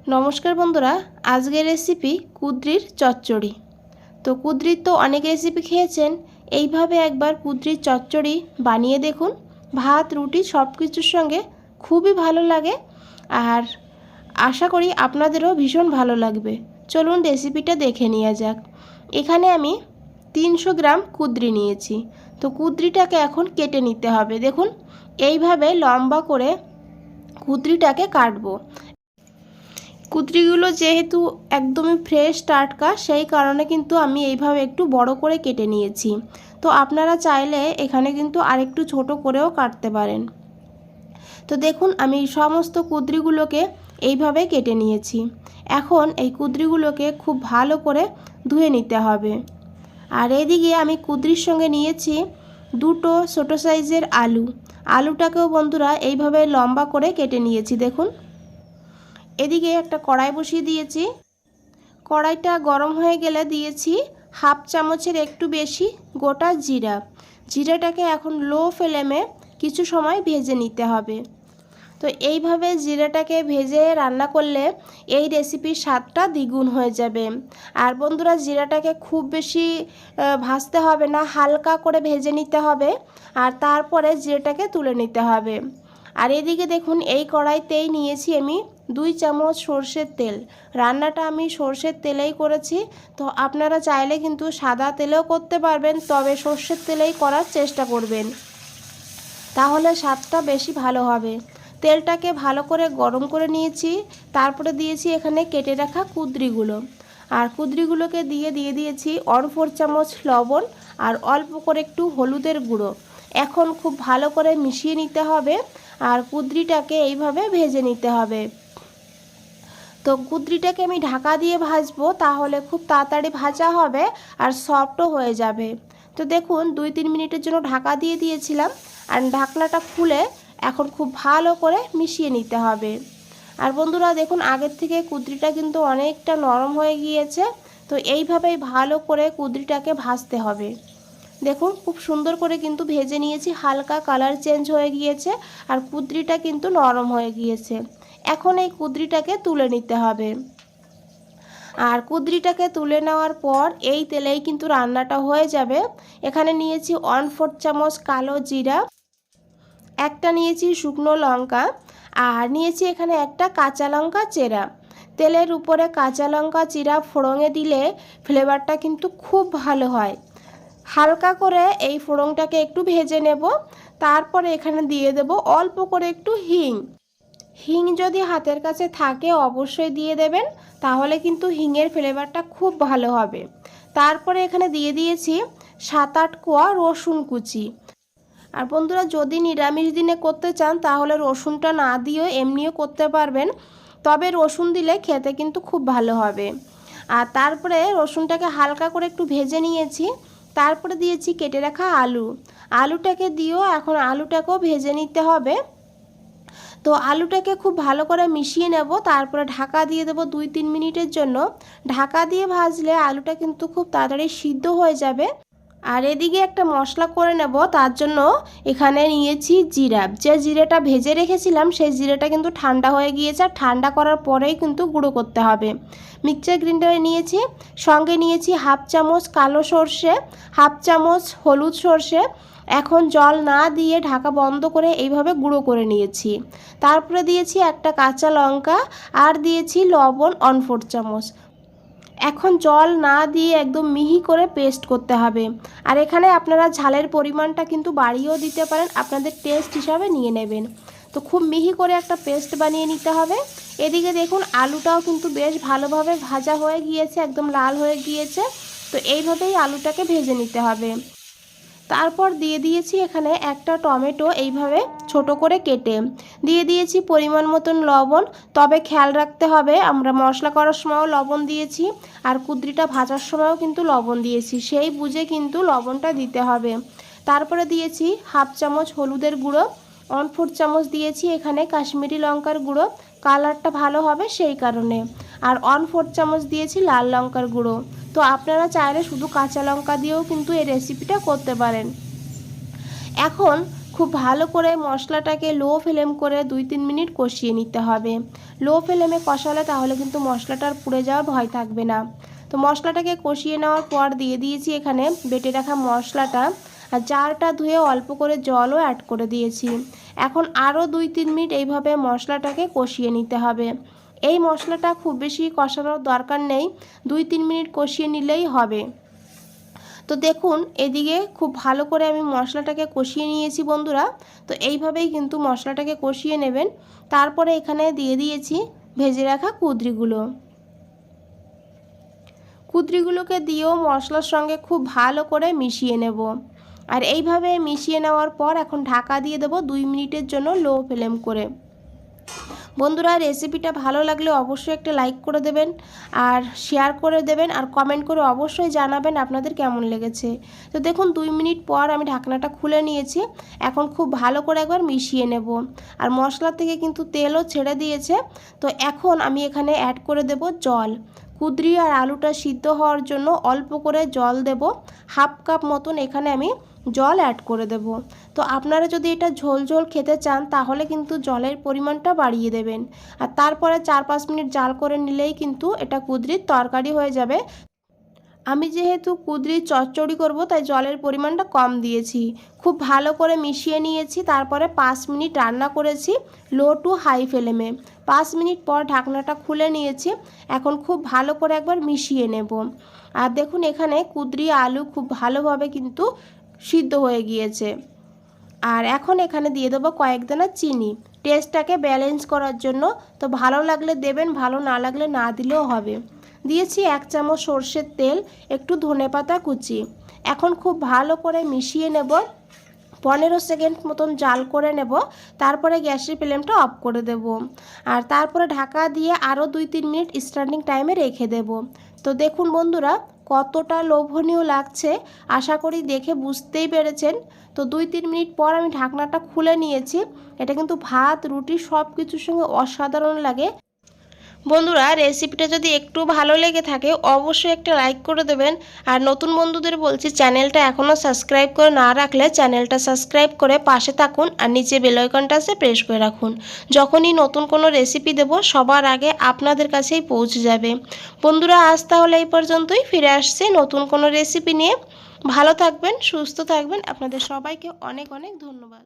নমস্কার বন্ধুরা, আজকের রেসিপি কুঁদরির চচ্চড়ি। তো কুঁদরির তো অনেক রেসিপি খেয়েছেন, এইভাবে একবার কুঁদরির চচ্চড়ি বানিয়ে দেখুন। ভাত রুটি সব কিছুর সঙ্গে খুবই ভালো লাগে, আর আশা করি আপনাদেরও ভীষণ ভালো লাগবে। চলুন রেসিপিটা দেখে নেওয়া যাক। এখানে আমি 300 গ্রাম কুঁদরি নিয়েছি। তো কুঁদরিটাকে এখন কেটে নিতে হবে। দেখুন এইভাবে লম্বা করে কুঁদরিটাকে কাটবো। কুঁদরিগুলো যেহেতু একদমই ফ্রেশ টাটকা, সেই কারণে কিন্তু আমি এইভাবে একটু বড় করে কেটে নিয়েছি। তো আপনারা চাইলে এখানে কিন্তু আরেকটু ছোট করেও কাটতে পারেন। তো দেখুন আমি সমস্ত কুঁদরিগুলোকে এইভাবে কেটে নিয়েছি। এখন এই কুঁদরিগুলোকে খুব ভালো করে ধুয়ে নিতে হবে। আর এদিকে আমি কুঁদরির সঙ্গে নিয়েছি দুটো ছোটো সাইজের আলুটাকেও বন্ধুরা এইভাবে লম্বা করে কেটে নিয়েছি। দেখুন এদিকে একটা কড়াই বসিয়ে দিয়েছি। কড়াইটা গরম হয়ে গেলে দিয়েছি হাফ চামচের একটু বেশি গোটা জিরাটাকে এখন লো ফ্লেমে কিছু সময় ভেজে নিতে হবে। তো এইভাবে জিরাটাকে ভেজে রান্না করলে এই রেসিপির স্বাদটা দ্বিগুণ হয়ে যাবে। আর বন্ধুরা জিরাটাকে খুব বেশি ভাজতে হবে না, হালকা করে ভেজে নিতে হবে, আর তারপরে জিরাটাকে তুলে নিতে হবে। আর এদিকে দেখুন এই কড়াইতেই নিয়েছি আমি 2 চামচ সর্ষের তেল। রান্নাটা আমি সর্ষের তেলেই করেছি। তো আপনারা চাইলে কিন্তু সাদা তেলেও করতে পারবেন, তবে সর্ষের তেলেই করার চেষ্টা করবেন, তাহলে স্বাদটা বেশি ভালো হবে। তেলটাকে ভালো করে গরম করে নিয়েছি। তারপরে দিয়েছি এখানে কেটে রাখা কুঁদরিগুলো, আর কুঁদরিগুলোকে দিয়ে দিয়েছি 1/4 চামচ লবণ আর অল্প করে একটু হলুদের গুঁড়ো। এখন খুব ভালো করে মিশিয়ে নিতে হবে, আর কুঁদরিটাকে এইভাবে ভেজে নিতে হবে। তো কুঁদরিটাকে আমি ঢাকা দিয়ে ভাজবো, তাহলে খুব তাড়াতাড়ি ভাজা হবে আর সফটও হয়ে যাবে। তো দেখুন 2-3 মিনিটের জন্য ঢাকা দিয়ে দিয়েছিলাম, আর ঢাকনাটা খুলে এখন খুব ভালো করে মিশিয়ে নিতে হবে। আর বন্ধুরা দেখুন আগের থেকে কুঁদরিটা কিন্তু অনেকটা নরম হয়ে গিয়েছে। তো এইভাবেই ভালো করে কুঁদরিটাকে ভাজতে হবে। দেখুন খুব সুন্দর করে কিন্তু ভেজে নিয়েছি, হালকা কালার চেঞ্জ হয়ে গিয়েছে আর কুঁদরিটা কিন্তু নরম হয়ে গিয়েছে। এখন এই কুঁদরিটাকে তুলে নিতে হবে। আর কুঁদরিটাকে তুলে নেওয়ার পর এই তেলেই কিন্তু রান্নাটা হয়ে যাবে। এখানে নিয়েছি 1/4 চামচ কালো জিরা, একটা নিয়েছি শুকনো লঙ্কা, আর নিয়েছি এখানে একটা কাঁচা লঙ্কা চেরা। তেলের উপরে কাঁচা লঙ্কা চিরা ফোড়নে দিলে ফ্লেভারটা কিন্তু খুব ভালো হয়। হালকা করে এই ফোড়নটাকে একটু ভেজে নেব। তারপরে এখানে দিয়ে দেব অল্প করে একটু হিং যদি হাতের কাছে থাকে অবশ্যই দিয়ে দেবেন, তাহলে কিন্তু হিংয়ের ফ্লেভারটা খুব ভালো হবে। তারপরে এখানে দিয়ে দিয়েছি 7-8 কোয়া রসুন কুচি। আর বন্ধুরা যদি নিরামিষ দিনে করতে চান তাহলে রসুনটা না দিয়েও এমনিও করতে পারবেন, তবে রসুন দিলে খেতে কিন্তু খুব ভালো হবে। আর তারপরে রসুনটাকে হালকা করে একটু ভেজে নিয়েছি। তারপরে দিয়েছি কেটে রাখা আলুটাকে দিয়েও এখন আলুটাকেও ভেজে নিতে হবে। তো আলুটাকে খুব ভালো করে মিশিয়ে নেব, তারপরে ঢাকা দিয়ে দেবো 2-3 মিনিটের জন্য। ঢাকা দিয়ে ভাজলে আলুটা কিন্তু খুব তাড়াতাড়ি সিদ্ধ হয়ে যাবে। আর এদিকে একটা মশলা করে নেব, তার জন্য এখানে নিয়েছি যে জিরেটা ভেজে রেখেছিলাম সেই জিরেটা কিন্তু ঠান্ডা হয়ে গিয়েছে, আর ঠান্ডা করার পরেই কিন্তু গুঁড়ো করতে হবে। মিক্সচার গ্রাইন্ডারে নিয়েছি, সঙ্গে নিয়েছি হাফ চামচ কালো সর্ষে, হাফ চামচ হলুদ সর্ষে। এখন জল না দিয়ে ঢাকা বন্ধ করে এইভাবে গুঁড়ো করে নিয়েছি। তারপরে দিয়েছি একটা কাঁচা লঙ্কা, আর দিয়েছি লবণ 1/4 চামচ। এখন জল না দিয়ে একদম মিহি করে পেস্ট করতে হবে। আর এখানে আপনারা ঝালের পরিমাণটা কিন্তু বাড়িয়েও দিতে পারেন, আপনাদের টেস্ট হিসাবে নিয়ে নেবেন। তো খুব মিহি করে একটা পেস্ট বানিয়ে নিতে হবে। এদিকে দেখুন আলুটাও কিন্তু বেশ ভালোভাবে ভাজা হয়ে গিয়েছে, একদম লাল হয়ে গিয়েছে। তো এইভাবেই আলুটাকে ভেজে নিতে হবে। তারপর দিয়ে দিয়েছি এখানে একটা টমেটো এইভাবে ছোট করে কেটে, দিয়ে দিয়েছি পরিমাণ মতন লবণ। তবে খেয়াল রাখতে হবে আমরা মশলা করার সময়ও লবণ দিয়েছি, আর কুঁদরিটা ভাজার সময়ও কিন্তু লবণ দিয়েছি, সেই বুঝে কিন্তু লবণটা দিতে হবে। তারপরে দিয়েছি হাফ চামচ হলুদের গুঁড়ো, 1/4 চামচ দিয়েছি এখানে কাশ্মীরি লঙ্কার গুঁড়ো, কালারটা ভালো হবে সেই কারণে, আর 1/4 চামচ দিয়েছি লাল লঙ্কার গুঁড়ো। তো আপনারা চাইলে শুধু কাঁচা লঙ্কা দিয়েও কিন্তু এই রেসিপিটা করতে পারেন। এখন খুব ভালো করে মশলাটাকে লো ফ্লেম করে 2-3 মিনিট কষিয়ে নিতে হবে। লো ফ্লেমে কষালে তাহলে কিন্তু মশলাটার পুড়ে যাওয়ার ভয় থাকবে না। তো মশলাটাকে কষিয়ে নেওয়ার পর দিয়ে দিয়েছি এখানে বেটে রাখা মশলাটা, আর চালটা ধুয়ে অল্প করে জলও অ্যাড করে দিয়েছি। এখন আরও 2-3 মিনিট এইভাবে মশলাটাকে কষিয়ে নিতে হবে। এই মশলাটা খুব বেশি কষানোর দরকার নেই, 2-3 মিনিট কষিয়ে নিলেই হবে। তো দেখুন এদিকে খুব ভালো করে আমি মশলাটাকে কষিয়ে নিয়েছি বন্ধুরা। তো এইভাবেই কিন্তু মশলাটাকে কষিয়ে নেবেন। তারপরে এখানে দিয়ে দিয়েছি ভেজে রাখা কুঁদরিগুলোকে দিয়েও মশলার সঙ্গে খুব ভালো করে মিশিয়ে নেব। আর এইভাবে মিশিয়ে নেওয়ার পর এখন ঢাকা দিয়ে দেব 2 মিনিটের জন্য লো ফ্লেম করে। বন্ধুরা রেসিপিটা ভালো লাগলে অবশ্যই একটা লাইক করে দেবেন, আর শেয়ার করে দেবেন, আর কমেন্ট করে অবশ্যই জানাবেন আপনাদের কেমন লেগেছে। তো দেখুন 2 মিনিট পর আমি ঢাকনাটা খুলে নিয়েছি। এখন খুব ভালো করে একবার মিশিয়ে নেব। আর মশলা থেকে কিন্তু তেলও ছেড়ে দিয়েছে। তো এখন আমি এখানে অ্যাড করে দেব জল। কুঁদরি আর আলুটা সিদ্ধ হওয়ার জন্য অল্প করে জল দেব, 1/2 কাপ মতন এখানে আমি জল অ্যাড করে দেব। তো আপনারা যদি এটা ঝোল ঝোল খেতে চান তাহলে কিন্তু জলের পরিমাণটা বাড়িয়ে দেবেন। আর তারপরে 4-5 মিনিট জাল করে নিলেই কিন্তু এটা কুঁদরির তরকারি হয়ে যাবে। আমি যেহেতু কুঁদরির চচ্চড়ি করব তাই জলের পরিমাণটা কম দিয়েছি। খুব ভালো করে মিশিয়ে নিয়েছি। তারপরে 5 মিনিট রান্না করেছি লো টু হাই ফ্লেমে। 5 মিনিট পর ঢাকনাটা খুলে নিয়েছি। এখন খুব ভালো করে একবার মিশিয়ে নেব। আর দেখুন এখানে কুঁদরি আলু খুব ভালোভাবে কিন্তু সিদ্ধ হয়ে গিয়েছে। আর এখন এখানে দিয়ে দেবো কয়েক দানা চিনি, টেস্টটাকে ব্যালেন্স করার জন্য। তো ভালো লাগলে দেবেন, ভালো না লাগলে না দিলেও হবে। দিয়েছি 1 চামচ সর্ষের তেল, একটু ধনেপাতা কুচি। এখন খুব ভালো করে মিশিয়ে নেব। 15 সেকেন্ড মতন জাল করে নেব। তারপরে গ্যাসের ফ্লেমটা অফ করে দেব। আর তারপরে ঢাকা দিয়ে আরও 2-3 মিনিট স্ট্যান্ডিং টাইমে রেখে দেব। তো দেখুন বন্ধুরা কতটা লোভনীয় লাগছে, আশা করি দেখে বুঝতেই পেরেছেন। তো 2-3 মিনিট পর আমি ঢাকনাটা খুলে নিয়েছি। এটা কিন্তু ভাত রুটি সব কিছুর সঙ্গে অসাধারণ লাগে। বন্ধুরা রেসিপিটা যদি একটু ভালো লেগে থাকে অবশ্যই একটা লাইক করে দেবেন। আর নতুন বন্ধুদের বলছি চ্যানেলটা এখনও সাবস্ক্রাইব করে না রাখলে চ্যানেলটা সাবস্ক্রাইব করে পাশে থাকুন, আর নিচে বেল আইকনটা আছে প্রেস করে রাখুন। যখনই নতুন কোনো রেসিপি দেব সবার আগে আপনাদের কাছেই পৌঁছে যাবে। বন্ধুরা আজ তাহলে এই পর্যন্তই, ফিরে আসছি নতুন কোনো রেসিপি নিয়ে। ভালো থাকবেন, সুস্থ থাকবেন। আপনাদের সবাইকে অনেক অনেক ধন্যবাদ।